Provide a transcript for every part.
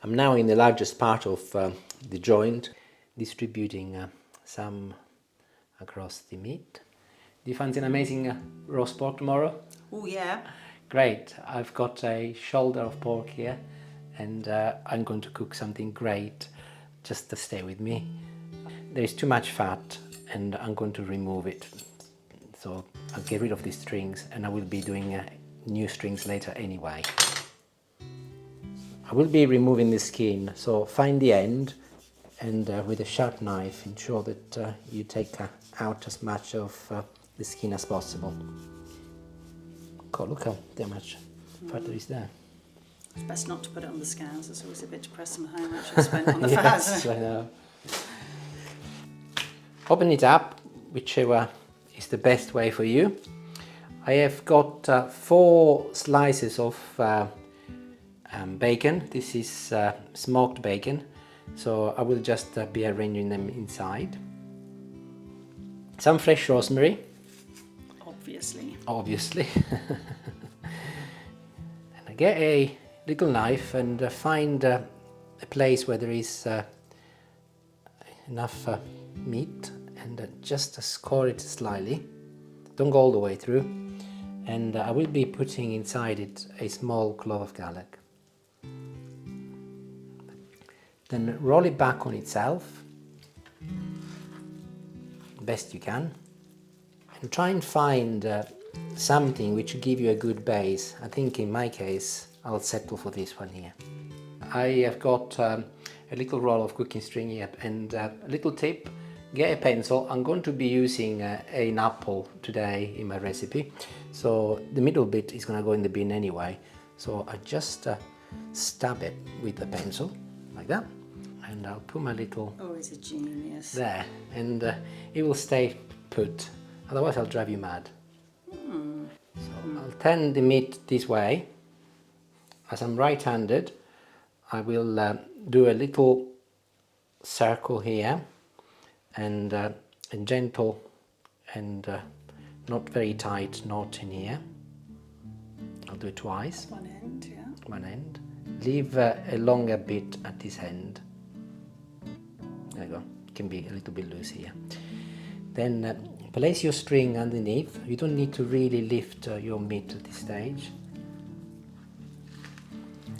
I'm now in the largest part of the joint, distributing some across the meat. Do you fancy an amazing roast pork tomorrow? Oh yeah. Great. I've got a shoulder of pork here, and I'm going to cook something great. Just to stay with me. There is too much fat, and I'm going to remove it. So I'll get rid of these strings, and I will be doing new strings later anyway. I will be removing the skin, so find the end, and with a sharp knife ensure that you take out as much of the skin as possible. God, look how much fat there is there. It's best not to put it on the scales. It's always a bit depressing how much you spent on the fat. Yes, I know. Open it up, whichever is the best way for you. I have got 4 slices of bacon. This is smoked bacon, so I will just be arranging them inside. Some fresh rosemary. Obviously. And I get a little knife and find a place where there is enough meat, and just score it slightly. Don't go all the way through. And I will be putting inside it a small clove of garlic. Then roll it back on itself, best you can, and try and find something which will give you a good base. I think in my case I'll settle for this one here. I have got a little roll of cooking string here, and a little tip: get a pencil. I'm going to be using an apple today in my recipe, so the middle bit is going to go in the bin anyway. So I just stab it with the pencil like that, and I'll put my little... Oh, he's a genius. There, and it will stay put, otherwise I'll drive you mad. So I'll turn the meat this way. As I'm right-handed, I will do a little circle here, and a gentle and not very tight knot in here. I'll do it twice. One end, yeah. One end. Leave a longer bit at this end. There you go. It can be a little bit loose here. Then place your string underneath. You don't need to really lift your meat at this stage,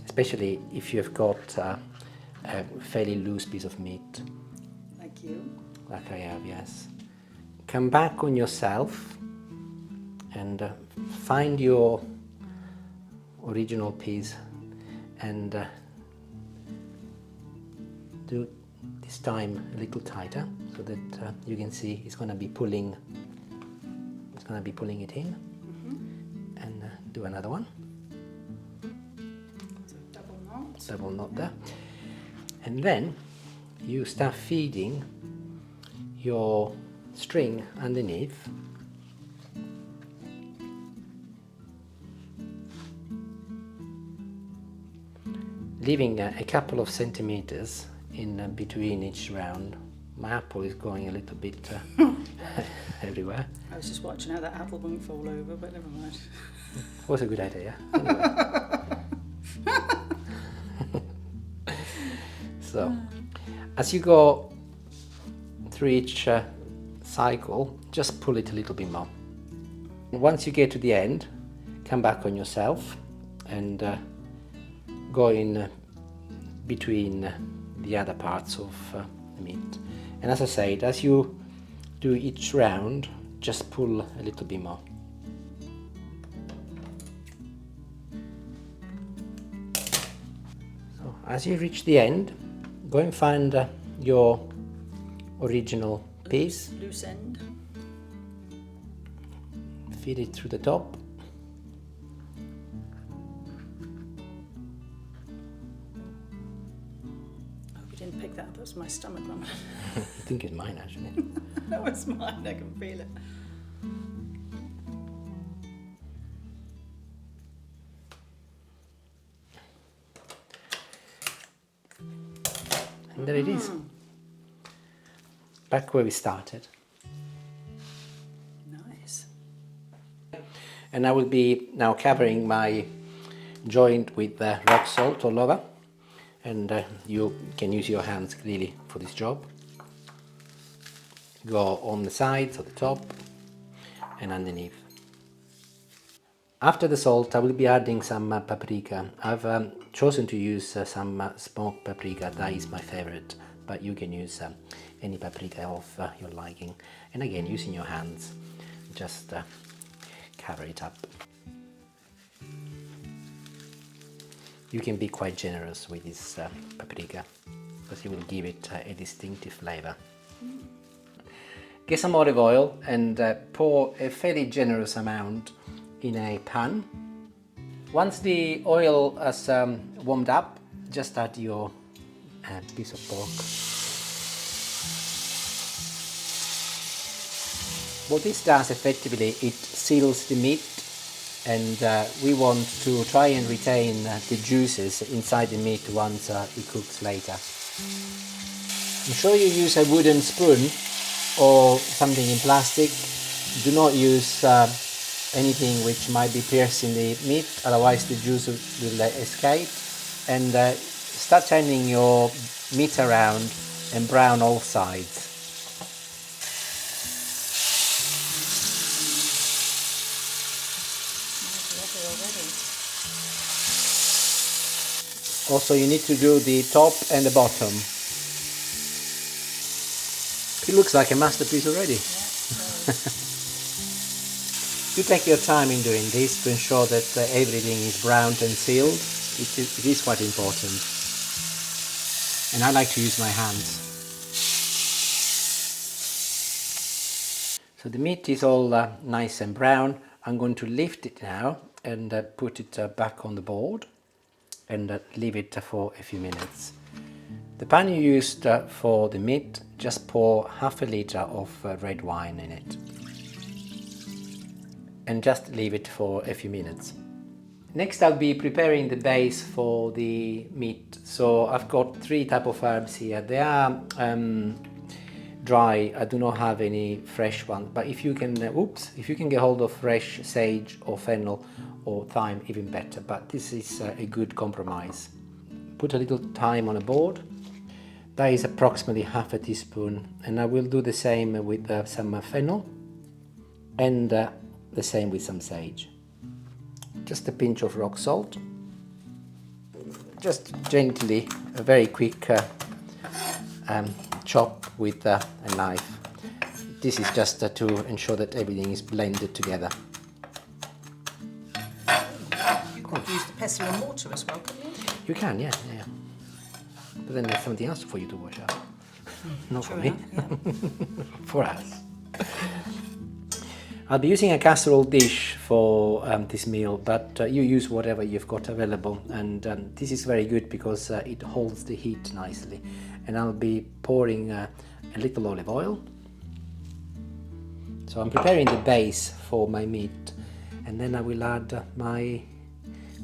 especially if you've got a fairly loose piece of meat. Like you. Like I have, yes. Come back on yourself and find your original piece, and do this time a little tighter so that you can see it's going to be pulling it in. And do another one. So double knot There, and then you start feeding your string underneath, leaving a couple of centimeters in between each round. My apple is going a little bit everywhere. I was just watching how that apple won't fall over, but never mind. Was a good idea. Anyway. So, as you go through each cycle, just pull it a little bit more. Once you get to the end, come back on yourself and go in between the other parts of the meat. And as I said, as you do each round, just pull a little bit more. So as you reach the end, go and find your original piece. Loose end. Feed it through the top. I hope you didn't pick that up. That was my stomach rumbling. I think it's mine actually. That was mine. I can feel it. And there it is. Back where we started. Nice. And I will be now covering my joined with rock salt all over, and you can use your hands clearly for this job. Go on the sides, at the top and underneath. After the salt, I will be adding some paprika. I've chosen to use some smoked paprika. That is my favorite, but you can use any paprika of your liking. And again, using your hands, just cover it up. You can be quite generous with this paprika because it will give it a distinctive flavor. Get some olive oil and pour a fairly generous amount in a pan. Once the oil has warmed up, just add your piece of pork. What this does effectively, it seals the meat, and we want to try and retain the juices inside the meat once it cooks later. I'm sure you use a wooden spoon or something in plastic. Do not use anything which might be piercing the meat, otherwise the juice will escape. And start turning your meat around and brown all sides. Also, you need to do the top and the bottom. It looks like a masterpiece already. Yeah, you take your time in doing this to ensure that everything is browned and sealed. It is quite important. And I like to use my hands. So the meat is all nice and brown. I'm going to lift it now and put it back on the board and leave it for a few minutes. The pan you used for the meat, just pour half a litre of red wine in it and just leave it for a few minutes. Next, I'll be preparing the base for the meat. So I've got 3 types of herbs here. They are dry. I do not have any fresh ones, but if you can get hold of fresh sage or fennel or thyme, even better, but this is a good compromise. Put a little thyme on a board. That is approximately half a teaspoon, and I will do the same with some fennel and the same with some sage. Just a pinch of rock salt. Just gently, a very quick chop with a knife. This is just to ensure that everything is blended together. You could use the pestle and mortar as well, couldn't you? You can, yeah. But then there's something else for you to wash out. Not for me. Yeah. For us. I'll be using a casserole dish for this meal, but you use whatever you've got available, and this is very good because it holds the heat nicely. And I'll be pouring a little olive oil. So I'm preparing the base for my meat, and then I will add my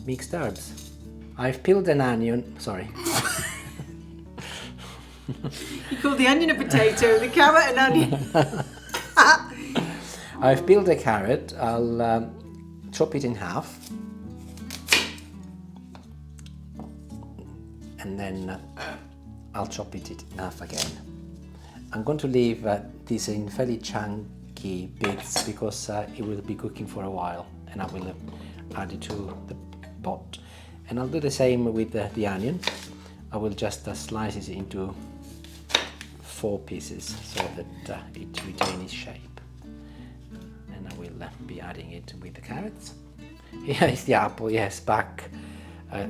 mixed herbs. I've peeled an onion, sorry. You call the onion a potato, the carrot an onion. I've peeled a carrot. I'll chop it in half, and then I'll chop it in half again. I'm going to leave this in fairly chunky bits because it will be cooking for a while, and I will add it to the pot. And I'll do the same with the onion. I will just slice it into 4 pieces so that it retains its shape. And I will be adding it with the carrots. Here is the apple, yes, back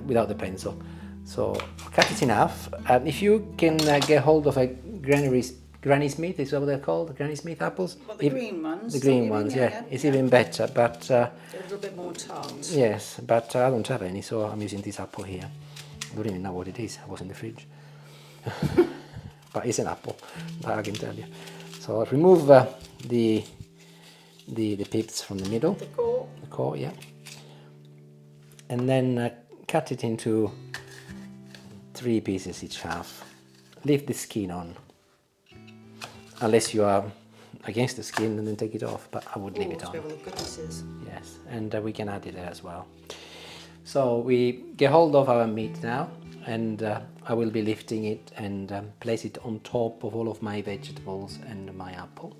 without the pencil. So cut it in half. If you can get hold of a Granny Smith, is that what they're called? Granny Smith apples? Well, the green ones. The green ones, yeah. It's even better, but... they're a little bit more tart. Yes, but I don't have any, so I'm using this apple here. I don't even know what it is. I was in the fridge. But it's an apple, that I can tell you. So I'll remove the pips from the middle. The core. The core, yeah. And then cut it into 3 pieces each half. Leave the skin on. Unless you are against the skin, and then take it off, but I would leave it on. The goodnesses. Yes, and we can add it there as well. So we get hold of our meat now, and I will be lifting it and place it on top of all of my vegetables and my apple.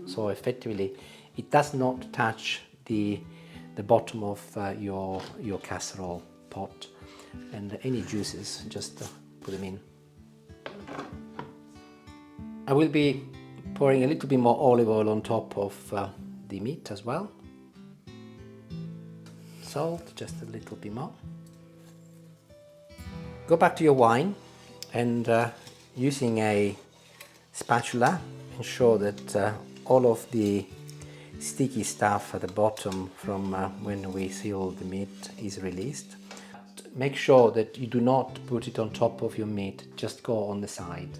So effectively it does not touch the bottom of your casserole pot, and any juices, just put them in. I will be pouring a little bit more olive oil on top of the meat as well. Salt, just a little bit more. Go back to your wine and using a spatula, ensure that all of the sticky stuff at the bottom from when we seal the meat is released. Make sure that you do not put it on top of your meat, just go on the side.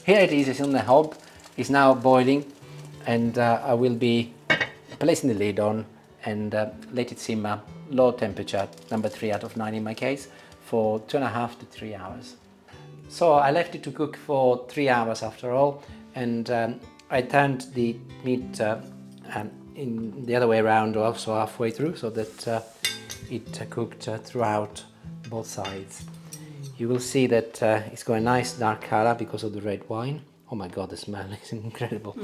Here it is, it's on the hob, it's now boiling, and I will be placing the lid on and let it simmer, low temperature, number 3 out of 9 in my case, for 2.5 to 3 hours. So I left it to cook for 3 hours after all, and I turned the meat in the other way around, also halfway through, so that it cooked throughout both sides. You will see that it's got a nice dark color because of the red wine. Oh my god, the smell is incredible.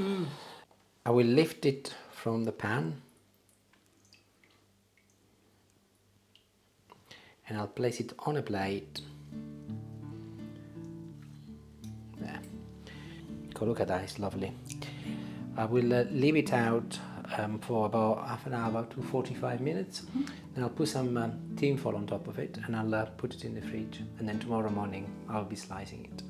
I will lift it from the pan and I'll place it on a plate. There. Go look at that, it's lovely. I will leave it out for about half an hour to 45 minutes. Then I'll put some tin foil on top of it and I'll put it in the fridge, and then tomorrow morning I'll be slicing it.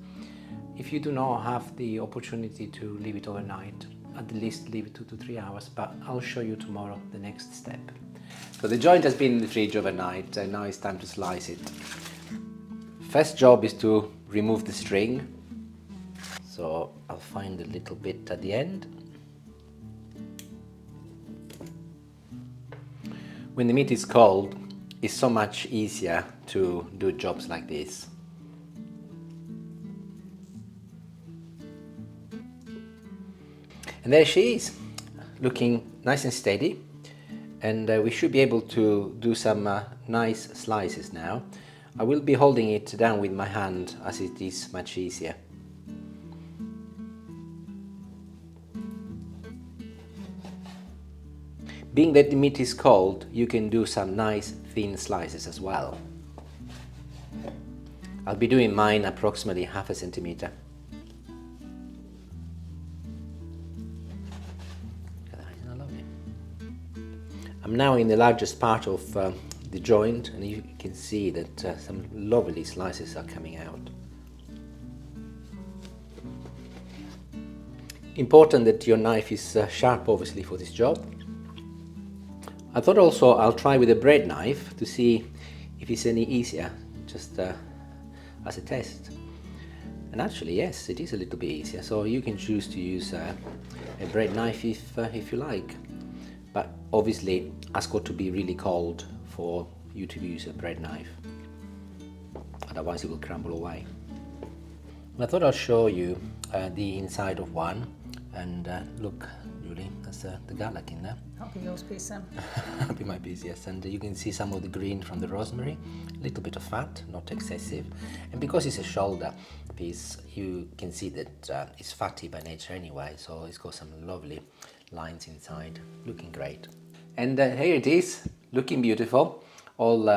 If you do not have the opportunity to leave it overnight, at least leave it 2 to 3 hours, but I'll show you tomorrow the next step. So the joint has been in the fridge overnight and now it's time to slice it. First job is to remove the string. So I'll find a little bit at the end. When the meat is cold, it's so much easier to do jobs like this. And there she is, looking nice and steady. And we should be able to do some nice slices now. I will be holding it down with my hand as it is much easier. Being that the meat is cold, you can do some nice thin slices as well. I'll be doing mine approximately 1/2 centimeter. Isn't that lovely? I'm now in the largest part of the joint, and you can see that some lovely slices are coming out. Important that your knife is sharp, obviously, for this job. I thought also I'll try with a bread knife to see if it's any easier, just as a test. And actually, yes, it is a little bit easier, so you can choose to use a bread knife if you like. But obviously, it's got to be really cold for you to use a bread knife, otherwise it will crumble away. I thought I'll show you the inside of one, and look, Julie, that's the garlic in there. That'll be yours piece then. That'll be my piece, yes. And you can see some of the green from the rosemary, a little bit of fat, not excessive. And because it's a shoulder piece, you can see that it's fatty by nature anyway, so it's got some lovely lines inside, looking great. And here it is, looking beautiful, all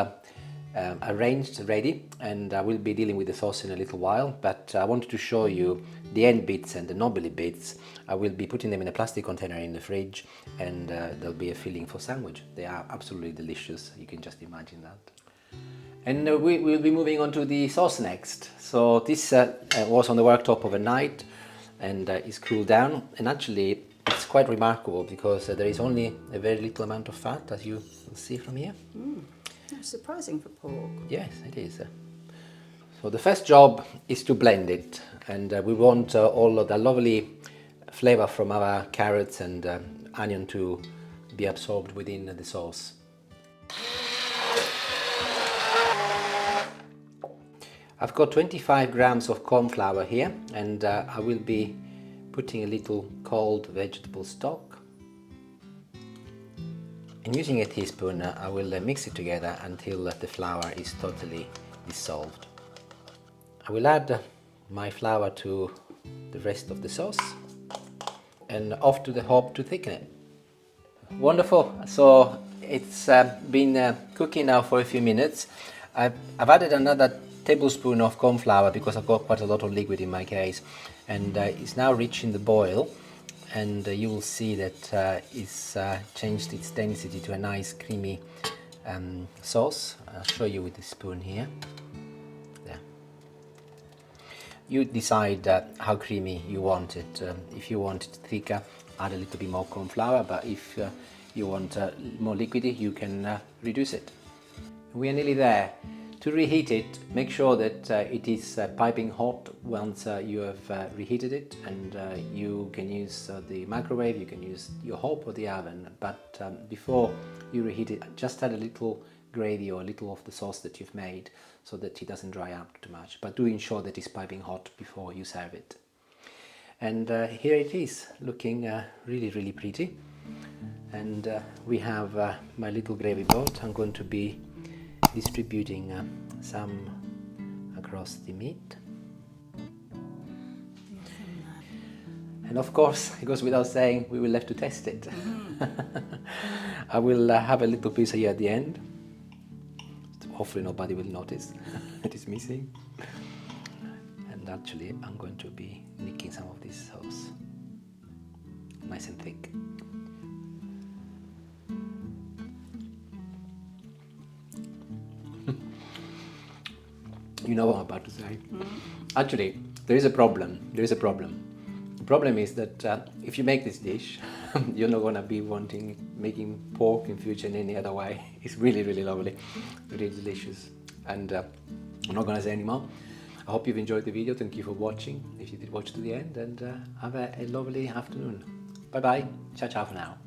arranged, ready, and I will be dealing with the sauce in a little while, but I wanted to show you the end bits and the knobbly bits. I will be putting them in a plastic container in the fridge, and there'll be a filling for sandwich. They are absolutely delicious, you can just imagine that. And we will be moving on to the sauce next. So this was on the worktop overnight and is cooled down, and actually it's quite remarkable because there is only a very little amount of fat, as you will see from here. That's surprising for pork. Yes, it is. So the first job is to blend it, and we want all of the lovely flavour from our carrots and onion to be absorbed within the sauce. I've got 25 grams of cornflour here, and I will be putting a little cold vegetable stock. And using a teaspoon, I will mix it together until the flour is totally dissolved. I will add my flour to the rest of the sauce and off to the hob to thicken it. Wonderful. So it's been cooking now for a few minutes. I've added another tablespoon of cornflour because I've got quite a lot of liquid in my case, and it's now reaching the boil, and you will see that it's changed its density to a nice creamy sauce. I'll show you with the spoon here. There. You decide how creamy you want it. If you want it thicker, add a little bit more cornflour, but if you want more liquidy, you can reduce it. We are nearly there. To reheat it, make sure that it is piping hot once you have reheated it, and you can use the microwave, you can use your hob or the oven, but before you reheat it, just add a little gravy or a little of the sauce that you've made so that it doesn't dry out too much, but do ensure that it's piping hot before you serve it. And here it is, looking really pretty. And we have my little gravy boat. I'm going to be distributing some across the meat. And of course, it goes without saying, we will have to test it. I will have a little piece here at the end. Hopefully nobody will notice it is missing. And actually I'm going to be nicking some of this sauce, nice and thick. You know what I'm about to say. Actually, there is a problem. The problem is that if you make this dish, you're not going to be making pork infusion any other way. It's really lovely, really delicious. And I'm not going to say any more. I hope you've enjoyed the video. Thank you for watching, if you did watch to the end, and have a lovely afternoon. Bye bye. Ciao for now.